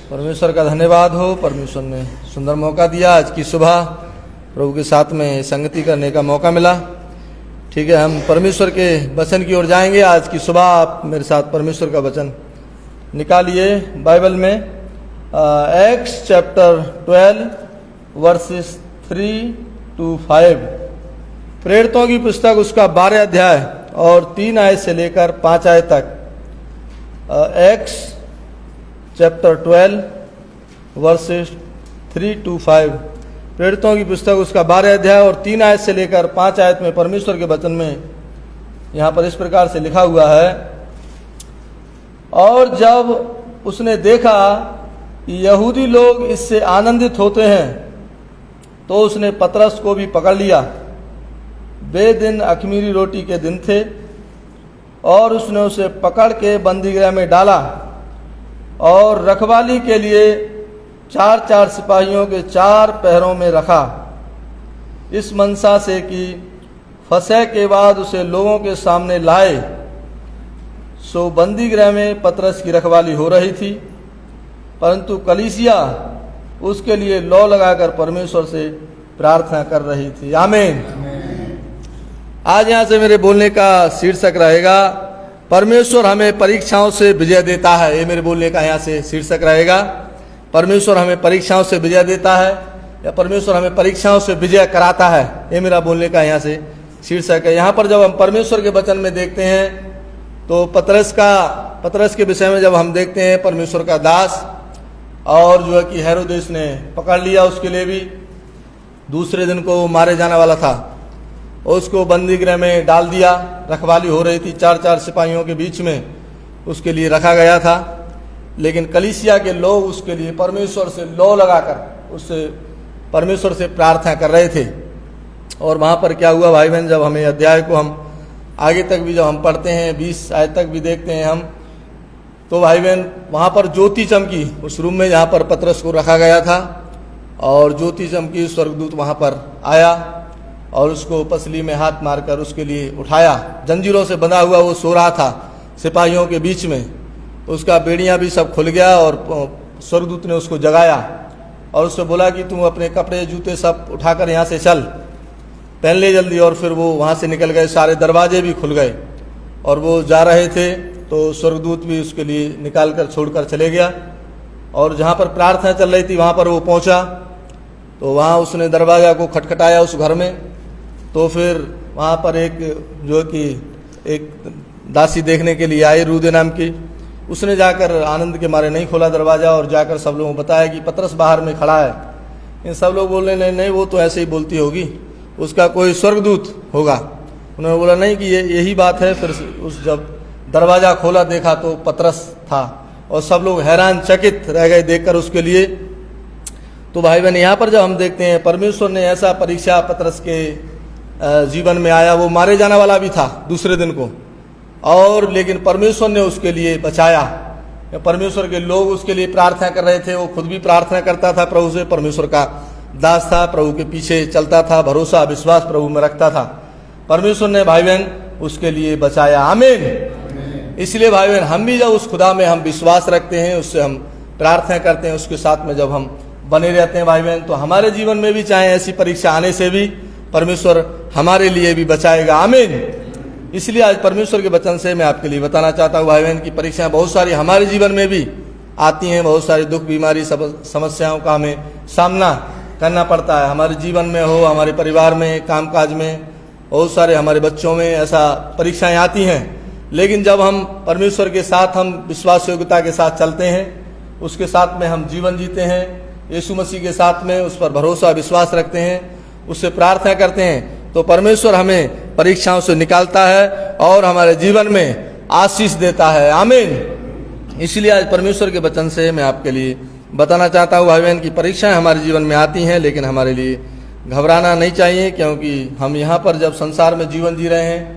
परमेश्वर का धन्यवाद हो। परमेश्वर ने सुंदर मौका दिया, आज की सुबह प्रभु के साथ में संगति करने का मौका मिला। ठीक है, हम परमेश्वर के वचन की ओर जाएंगे। आज की सुबह आप मेरे साथ परमेश्वर का वचन निकालिए बाइबल में। X chapter 12 versus 3 to 5। प्रेरितों की पुस्तक उसका 12 अध्याय और 3 आयत से लेकर 5 आयत तक। X chapter 12 versus 3 to 5। प्रेरितों की पुस्तक उसका 12 अध्याय और 3 आयत से लेकर 5 आयत में परमेश्वर के वचन में यहाँ पर इस प्रकार से लिखा हुआ है। और जब उसने देखा कि यहूदी लोग इससे आनंदित होते हैं तो उसने पतरस को भी पकड़ लिया। वे दिन अख़मीरी रोटी के दिन थे और उसने उसे पकड़ के बंदीगृह में डाला और रखवाली के लिए 4-4 सिपाहियों के 4 पहरों में रखा, इस मनसा से कि फसह के बाद उसे लोगों के सामने लाए। सो बंदीगृह में पतरस की रखवाली हो रही थी, परंतु कलीसिया उसके लिए लौ लगाकर परमेश्वर से प्रार्थना कर रही थी। आमीन। आज यहाँ से मेरे बोलने का शीर्षक रहेगा, परमेश्वर हमें परीक्षाओं से विजय देता है। ये मेरे बोलने का यहाँ से शीर्षक रहेगा, परमेश्वर हमें परीक्षाओं से विजय देता है या परमेश्वर हमें परीक्षाओं से विजय कराता है। ये मेरा बोलने का यहाँ से शीर्षक है। यहाँ पर जब हम परमेश्वर के वचन में देखते हैं तो पतरस के विषय में जब हम देखते हैं, परमेश्वर का दास, और जो है कि हेरोदेस ने पकड़ लिया, उसके लिए भी दूसरे दिन को मारे जाने वाला था, उसको बंदीगृह में डाल दिया। रखवाली हो रही थी, 4-4 सिपाहियों के बीच में उसके लिए रखा गया था। लेकिन कलीसिया के लोग उसके लिए परमेश्वर से लौ लगाकर उससे परमेश्वर से प्रार्थना कर रहे थे। और वहाँ पर क्या हुआ भाई बहन, जब हमें अध्याय को हम आगे तक भी जब हम पढ़ते हैं, 20 आयत तक भी देखते हैं हम, तो भाई बहन वहाँ पर ज्योति चमकी उस रूम में जहाँ पर पतरस को रखा गया था, और ज्योति चमकी, स्वर्गदूत वहाँ पर आया और उसको पसली में हाथ मारकर उसके लिए उठाया। जंजीरों से बंधा हुआ वो सो रहा था सिपाहियों के बीच में, उसका बेड़ियाँ भी सब खुल गया और स्वर्गदूत ने उसको जगाया और उससे बोला कि तुम अपने कपड़े जूते सब उठाकर यहाँ से चल, पहन ले जल्दी। और फिर वो वहाँ से निकल गए, सारे दरवाजे भी खुल गए और वो जा रहे थे तो स्वर्गदूत भी उसके लिए निकाल कर छोड़ कर चले गया। और जहाँ पर प्रार्थना चल रही थी वहाँ पर वो पहुँचा तो वहाँ उसने दरवाज़ा को खटखटाया उस घर में। तो फिर वहाँ पर एक जो कि एक दासी देखने के लिए आई, रूदे नाम की, उसने जाकर आनंद के मारे नहीं खोला दरवाज़ा और जाकर सब लोगों को बताया कि पतरस बाहर में खड़ा है। इन सब लोग बोल रहे नहीं वो तो ऐसे ही बोलती होगी, उसका कोई स्वर्गदूत होगा। उन्होंने बोला नहीं कि ये यही बात है। फिर उस जब दरवाज़ा खोला देखा तो पतरस था और सब लोग हैरान चकित रह गए देखकर उसके लिए। तो भाई बहन यहाँ पर जब हम देखते हैं परमेश्वर ने ऐसा परीक्षा पतरस के जीवन में आया, वो मारे जाने वाला भी था दूसरे दिन को, और लेकिन परमेश्वर ने उसके लिए बचाया। परमेश्वर के लोग उसके लिए प्रार्थना कर रहे थे, वो खुद भी प्रार्थना करता था प्रभु से, परमेश्वर का दास था, प्रभु के पीछे चलता था, भरोसा विश्वास प्रभु में रखता था। परमेश्वर ने भाई बहन उसके लिए बचाया। आमीन। इसलिए भाई बहन हम भी जब उस खुदा में हम विश्वास रखते हैं, उससे हम प्रार्थना करते हैं, उसके साथ में जब हम बने रहते हैं भाई बहन, तो हमारे जीवन में भी चाहे ऐसी परीक्षा आने से भी परमेश्वर हमारे लिए भी बचाएगा। आमीन। इसलिए आज परमेश्वर के वचन से मैं आपके लिए बताना चाहता हूँ भाई बहन की परीक्षाएं बहुत सारी हमारे जीवन में भी आती हैं। बहुत सारे दुख बीमारी समस्याओं का हमें सामना करना पड़ता है, हमारे जीवन में हो, हमारे परिवार में, कामकाज में, बहुत सारे हमारे बच्चों में ऐसा परीक्षाएं आती हैं। लेकिन जब हम परमेश्वर के साथ हम विश्वास योग्यता के साथ चलते हैं, उसके साथ में हम जीवन जीते हैं, यीशु मसीह के साथ में उस पर भरोसा विश्वास रखते हैं, उससे प्रार्थना करते हैं, तो परमेश्वर हमें परीक्षाओं से निकालता है और हमारे जीवन में आशीष देता है। आमीन। इसलिए आज परमेश्वर के वचन से मैं आपके लिए बताना चाहता हूँ भाई बहन की परीक्षाएं हमारे जीवन में आती हैं, लेकिन हमारे लिए घबराना नहीं चाहिए, क्योंकि हम यहाँ पर जब संसार में जीवन जी रहे हैं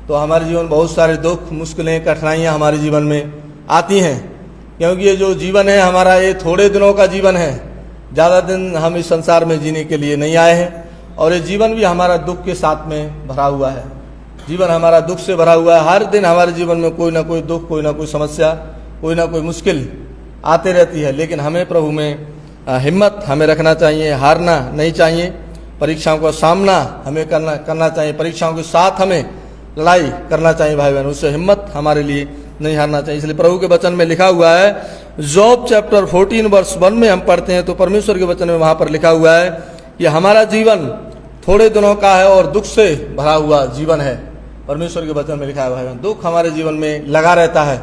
तो हमारे जीवन बहुत सारे दुख, मुश्किलें, कठिनाइयाँ हमारे जीवन में आती हैं। क्योंकि ये जो जीवन है हमारा, ये थोड़े दिनों का जीवन है, ज़्यादा दिन हम इस संसार में जीने के लिए नहीं आए हैं। और ये जीवन भी हमारा दुख के साथ में भरा हुआ है, जीवन हमारा दुख से भरा हुआ है। हर दिन हमारे जीवन में कोई ना कोई दुख, कोई ना कोई समस्या, कोई ना कोई मुश्किल आते रहती है, लेकिन हमें प्रभु में हिम्मत हमें रखना चाहिए, हारना नहीं चाहिए। परीक्षाओं का सामना हमें करना चाहिए, परीक्षाओं के साथ हमें लड़ाई करना चाहिए भाई बहन, उससे हिम्मत हमारे लिए नहीं हारना चाहिए। इसलिए प्रभु के वचन में लिखा हुआ है, जॉब चैप्टर 14 वर्ष 1 में हम पढ़ते हैं तो परमेश्वर के वचन में वहाँ पर लिखा हुआ है कि हमारा जीवन थोड़े दिनों का है और दुख से भरा हुआ जीवन है। परमेश्वर के वचन में लिखा है भाई बहन, दुख हमारे जीवन में लगा रहता है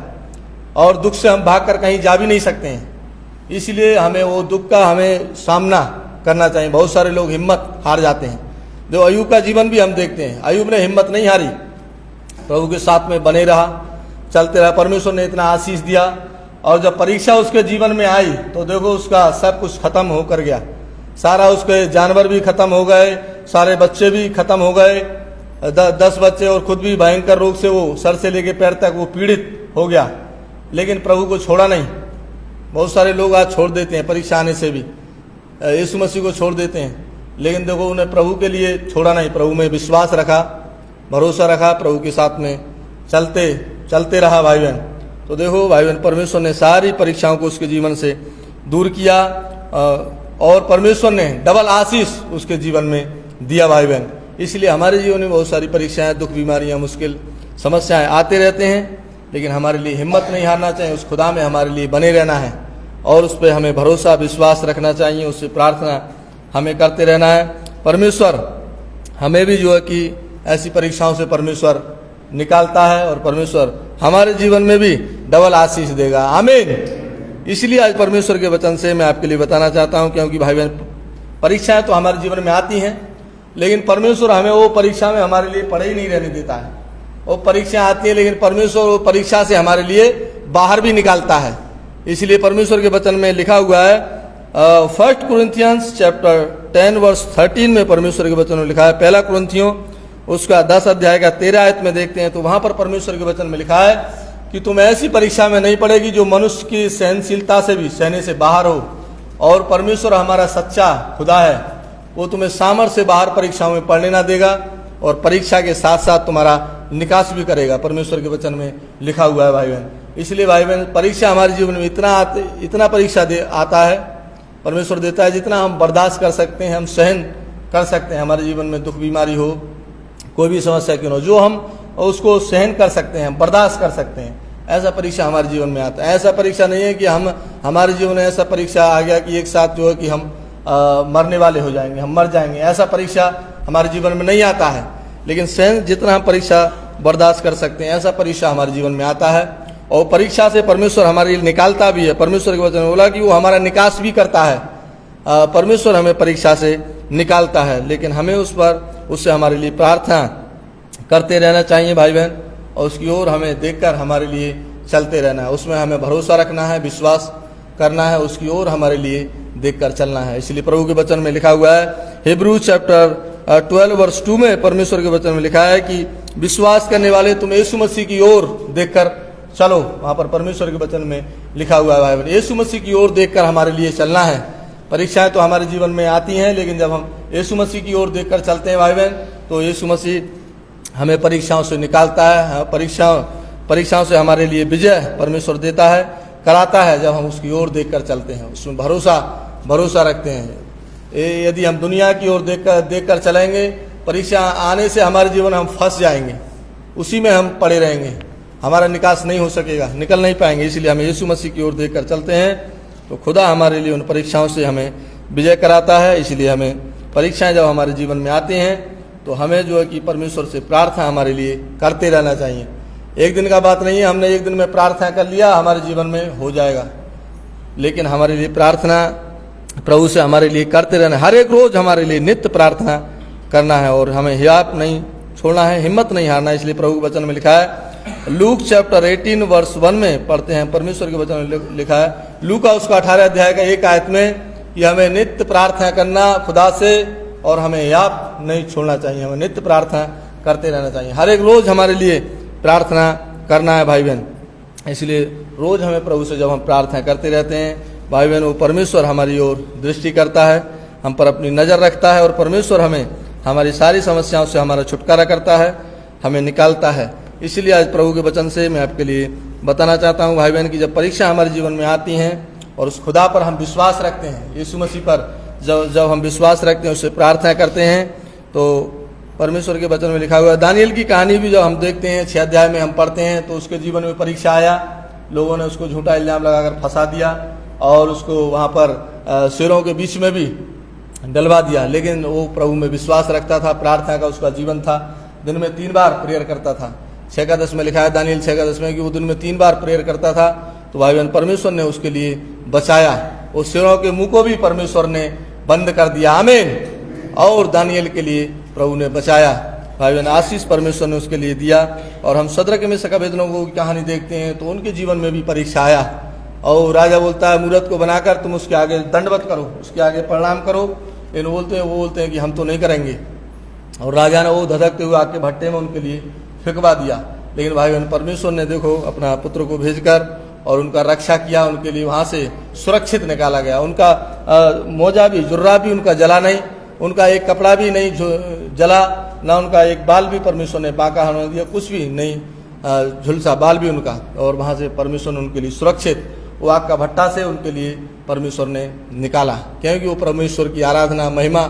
और दुख से हम भागकर कहीं जा भी नहीं सकते हैं। इसलिए हमें वो दुख का हमें सामना करना चाहिए। बहुत सारे लोग हिम्मत हार जाते हैं। जो अय्यूब का जीवन भी हम देखते हैं, अय्यूब ने हिम्मत नहीं हारी, प्रभु के साथ में बने रहा, चलते रहा। परमेश्वर ने इतना आशीष दिया और जब परीक्षा उसके जीवन में आई तो देखो उसका सब कुछ खत्म होकर गया। सारा उसके जानवर भी खत्म हो गए, सारे बच्चे भी खत्म हो गए, 10 बच्चे, और खुद भी भयंकर रोग से वो सर से लेके पैर तक वो पीड़ित हो गया, लेकिन प्रभु को छोड़ा नहीं। बहुत सारे लोग आज छोड़ देते हैं परीक्षा आने से भी, यीशु मसीह को छोड़ देते हैं, लेकिन देखो उन्हें प्रभु के लिए छोड़ा नहीं, प्रभु में विश्वास रखा, भरोसा रखा, प्रभु के साथ में चलते रहा भाई बहन। तो देखो भाई बहन, परमेश्वर ने सारी परीक्षाओं को उसके जीवन से दूर किया और परमेश्वर ने डबल आशीष उसके जीवन में दिया भाई बहन। इसलिए हमारे जीवन में बहुत सारी परीक्षाएं, दुख, बीमारियां, मुश्किल, समस्याएं आते रहते हैं, लेकिन हमारे लिए हिम्मत नहीं हारना चाहिए। उस खुदा में हमारे लिए बने रहना है और उस पर हमें भरोसा, विश्वास रखना चाहिए, उससे प्रार्थना हमें करते रहना है। परमेश्वर हमें भी जो है कि ऐसी परीक्षाओं से परमेश्वर निकालता है और परमेश्वर हमारे जीवन में भी डबल आशीष देगा। आमीन। इसलिए आज परमेश्वर के वचन से मैं आपके लिए बताना चाहता हूं, क्योंकि भाई बहन परीक्षाएं तो हमारे जीवन में आती हैं, लेकिन परमेश्वर हमें वो परीक्षा में हमारे लिए पड़े ही नहीं रहने देता है। वो परीक्षा आती है, लेकिन परमेश्वर वो परीक्षा से हमारे लिए बाहर भी निकालता है। इसलिए परमेश्वर के वचन में लिखा हुआ है 1 कुरिन्थियंस चैप्टर 10 वर्ष 13 में परमेश्वर के वचन में लिखा है, पहला कुरिन्थियों उसका 10 अध्याय का 13 आयत में देखते हैं तो वहां पर परमेश्वर के वचन में लिखा है कि तुम ऐसी परीक्षा में नहीं पड़ेगी जो मनुष्य की सहनशीलता से भी सहने से बाहर हो, और परमेश्वर हमारा सच्चा खुदा है, वो तुम्हें सामर्थ्य से बाहर परीक्षाओं में पढ़ने ना देगा और परीक्षा के साथ साथ तुम्हारा निकास भी करेगा। परमेश्वर के वचन में लिखा हुआ है भाई बहन। इसलिए भाई बहन परीक्षा हमारे जीवन में इतना परीक्षा आता है, परमेश्वर देता है, जितना हम बर्दाश्त कर सकते हैं, हम सहन कर सकते हैं। हमारे जीवन में दुख, बीमारी हो, कोई भी समस्या क्यों हो, जो हम उसको सहन कर सकते हैं, बर्दाश्त कर सकते हैं, ऐसा परीक्षा हमारे जीवन में आता है। ऐसा परीक्षा नहीं है कि हमारे जीवन में ऐसा परीक्षा आ गया कि एक साथ जो है कि हम मरने वाले हो जाएंगे, हम मर जाएंगे, ऐसा परीक्षा हमारे जीवन में नहीं आता है। लेकिन सहन जितना हम परीक्षा बर्दाश्त कर सकते हैं, ऐसा परीक्षा हमारे जीवन में आता है और परीक्षा से परमेश्वर हमारे लिए निकालता भी है। परमेश्वर के वचन में बोला कि वो हमारा निकास भी करता है। परमेश्वर हमें परीक्षा से निकालता है, लेकिन हमें उससे हमारे लिए प्रार्थना करते रहना चाहिए भाई बहन, और उसकी ओर हमें देखकर हमारे लिए चलते रहना है। उसमें हमें भरोसा रखना है, विश्वास करना है, उसकी ओर हमारे लिए देखकर चलना है। इसलिए प्रभु के वचन में लिखा हुआ है, हिब्रू चैप्टर 12 वर्ष 2 में परमेश्वर के वचन में लिखा है कि विश्वास करने वाले तुम यीशु मसीह की ओर देखकर चलो। वहां पर परमेश्वर के वचन में लिखा हुआ है भाई बहन, यीशु मसीह की ओर देखकर हमारे लिए चलना है। परीक्षाएं तो हमारे जीवन में आती हैं, लेकिन जब हम यीशु मसीह की ओर देखकर चलते हैं भाई बहन, तो यीशु मसीह हमें परीक्षाओं से निकालता है, परीक्षाओं से हमारे लिए विजय परमेश्वर देता है, कराता है, जब हम उसकी ओर देखकर चलते हैं, उसमें भरोसा रखते हैं। यदि हम दुनिया की ओर देखकर चलेंगे, परीक्षा आने से हमारे जीवन में हम फंस जाएंगे, उसी में हम पड़े रहेंगे, हमारा निकास नहीं हो सकेगा, निकल नहीं पाएंगे। इसलिए हमें यीशु मसीह की ओर देखकर चलते हैं तो खुदा हमारे लिए उन परीक्षाओं से हमें विजय कराता है। इसलिए हमें परीक्षाएं जब हमारे जीवन में आती हैं तो हमें जो है कि परमेश्वर से प्रार्थना हमारे लिए करते रहना चाहिए। एक दिन का बात नहीं है, हमने एक दिन में प्रार्थना कर लिया हमारे जीवन में हो जाएगा, लेकिन हमारे लिए प्रार्थना प्रभु से हमारे लिए करते रहना, हर एक रोज हमारे लिए नित्य प्रार्थना करना है और हमें हिम्मत नहीं छोड़ना है, हिम्मत नहीं हारना है। इसलिए प्रभु के वचन में लिखा है, लूक चैप्टर 18 वर्ष 1 में पढ़ते हैं, परमेश्वर के वचन में लिखा है, लूका उसका 18 अध्याय का 1 आयत में, कि हमें नित्य प्रार्थना करना खुदा से और हमें याद नहीं छोड़ना चाहिए, हमें नित्य प्रार्थना करते रहना चाहिए। हर एक रोज हमारे लिए प्रार्थना करना है भाई बहन। इसलिए रोज हमें प्रभु से जब हम प्रार्थना करते रहते हैं भाई बहन, वो परमेश्वर हमारी ओर दृष्टि करता है, हम पर अपनी नज़र रखता है और परमेश्वर हमें हमारी सारी समस्याओं से हमारा छुटकारा करता है, हमें निकालता है। इसलिए आज प्रभु के वचन से मैं आपके लिए बताना चाहता हूँ भाई बहन कि जब परीक्षा हमारे जीवन में आती हैं और उस खुदा पर हम विश्वास रखते हैं, यीशु मसीह पर जब हम विश्वास रखते हैं, उससे प्रार्थना करते हैं, तो परमेश्वर के वचन में लिखा हुआ है। दानियल की कहानी भी जब हम देखते हैं 6 अध्याय में हम पढ़ते हैं, तो उसके जीवन में परीक्षा आया, लोगों ने उसको झूठा इल्जाम लगाकर फंसा दिया और उसको वहाँ पर शेरों के बीच में भी डलवा दिया, लेकिन वो प्रभु में विश्वास रखता था, प्रार्थना का उसका जीवन था, दिन में 3 बार प्रेयर करता था। 6 का 10 में लिखा है, दानियल 6 का 10 में कि वो दिन में 3 बार प्रेयर करता था। तो भाई बहन परमेश्वर ने उसके लिए बचाया, उस शेरों के मुंह को भी परमेश्वर ने बंद कर दिया, आमीन। और दानियल के लिए प्रभु ने बचाया। भाई बहन आशीष परमेश्वर ने उसके लिए दिया। और हम शद्रक मेशक अबेदनगो की कहानी देखते हैं, तो उनके जीवन में भी परीक्षा आया और राजा बोलता है मूरत को बनाकर तुम उसके आगे दंडवत करो, उसके आगे प्रणाम करो। लेकिन वो बोलते हैं कि हम तो नहीं करेंगे। और राजा ने वो धधकते हुए आके भट्टे में उनके लिए फेंकवा दिया। लेकिन भाई बहन परमेश्वर ने देखो अपना पुत्र को भेजकर और उनका रक्षा किया, उनके लिए वहाँ से सुरक्षित निकाला गया। उनका मोजा भी जुर्रा भी उनका जला नहीं, उनका एक कपड़ा भी नहीं जला, ना उनका एक बाल भी परमेश्वर ने बांका होने दिया, कुछ भी नहीं झुलसा बाल भी उनका। और वहाँ से परमेश्वर ने उनके लिए सुरक्षित वो आग का भट्टा से उनके लिए परमेश्वर ने निकाला, क्योंकि वो परमेश्वर की आराधना महिमा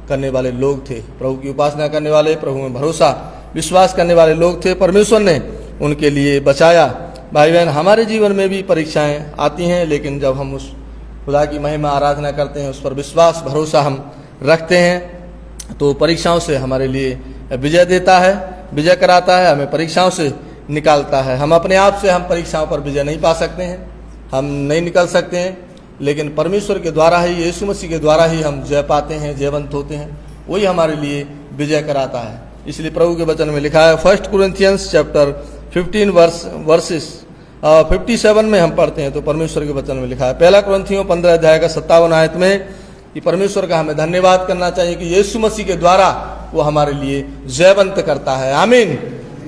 करने वाले लोग थे, प्रभु की उपासना करने वाले, प्रभु में भरोसा विश्वास करने वाले लोग थे। परमेश्वर ने उनके लिए बचाया। भाई बहन हमारे जीवन में भी परीक्षाएं आती हैं, लेकिन जब हम उस खुदा की महिमा आराधना करते हैं, उस पर विश्वास भरोसा हम रखते हैं, तो परीक्षाओं से हमारे लिए विजय देता है, विजय कराता है, हमें परीक्षाओं से निकालता है। हम अपने आप से हम परीक्षाओं पर विजय नहीं पा सकते हैं, हम नहीं निकल सकते हैं, लेकिन परमेश्वर के द्वारा ही, यीशु मसीह के द्वारा ही हम जय पाते हैं, जयवंत होते हैं, वही हमारे लिए विजय कराता है। इसलिए प्रभु के वचन में लिखा है 1 कुरिन्थियंस चैप्टर 15 वर्सेस 57 में हम पढ़ते हैं, तो परमेश्वर के वचन में लिखा है, 1 कुरिन्थियों 15 अध्याय का 57 आयत में कि परमेश्वर का हमें धन्यवाद करना चाहिए कि यीशु मसीह के द्वारा वो हमारे लिए जयवंत करता है, आमीन।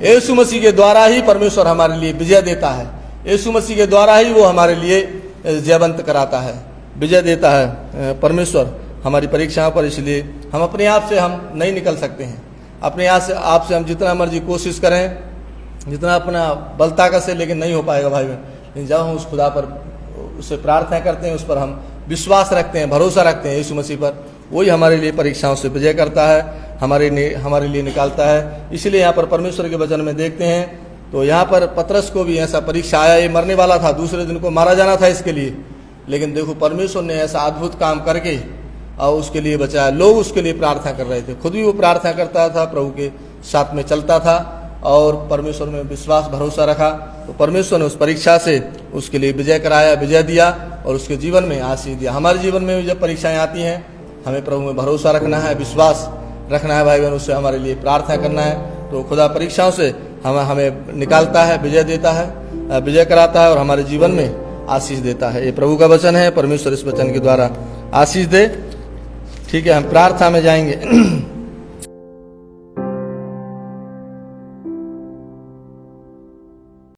यीशु मसीह के द्वारा ही परमेश्वर हमारे लिए विजय देता है, यीशु मसीह के द्वारा ही वो हमारे लिए जयवंत कराता है, विजय देता है परमेश्वर हमारी परीक्षाओं पर। इसलिए हम अपने आप से हम नहीं निकल सकते हैं, अपने आप से हम जितना मर्जी कोशिश करें, जितना अपना बल ताकत से, लेकिन नहीं हो पाएगा भाई बहन। लेकिन जब हम उस खुदा पर उससे प्रार्थना करते हैं, उस पर हम विश्वास रखते हैं, भरोसा रखते हैं यीशु मसीह पर, वही हमारे लिए परीक्षाओं से विजय करता है, हमारे लिए निकालता है। इसलिए यहाँ पर परमेश्वर के वचन में देखते हैं, तो यहाँ पर पतरस को भी ऐसा परीक्षा आया, ये मरने वाला था, दूसरे दिन को मारा जाना था इसके लिए, लेकिन देखो परमेश्वर ने ऐसा अद्भुत काम करके और उसके लिए बचाया। लोग उसके लिए प्रार्थना कर रहे थे, खुद भी वो प्रार्थना करता था, प्रभु के साथ में चलता था और परमेश्वर में विश्वास भरोसा रखा, तो परमेश्वर ने उस परीक्षा से उसके लिए विजय कराया, विजय दिया और उसके जीवन में आशीष दिया। हमारे जीवन में भी जब परीक्षाएं आती हैं, हमें प्रभु में भरोसा रखना है, विश्वास रखना है भाई बहन, उससे हमारे लिए प्रार्थना करना है, तो खुदा परीक्षाओं से हमें निकालता है, विजय देता है, विजय कराता है और हमारे जीवन में आशीष देता है। ये प्रभु का वचन है, परमेश्वर इस वचन के द्वारा आशीष दे। ठीक है, हम प्रार्थना में जाएंगे।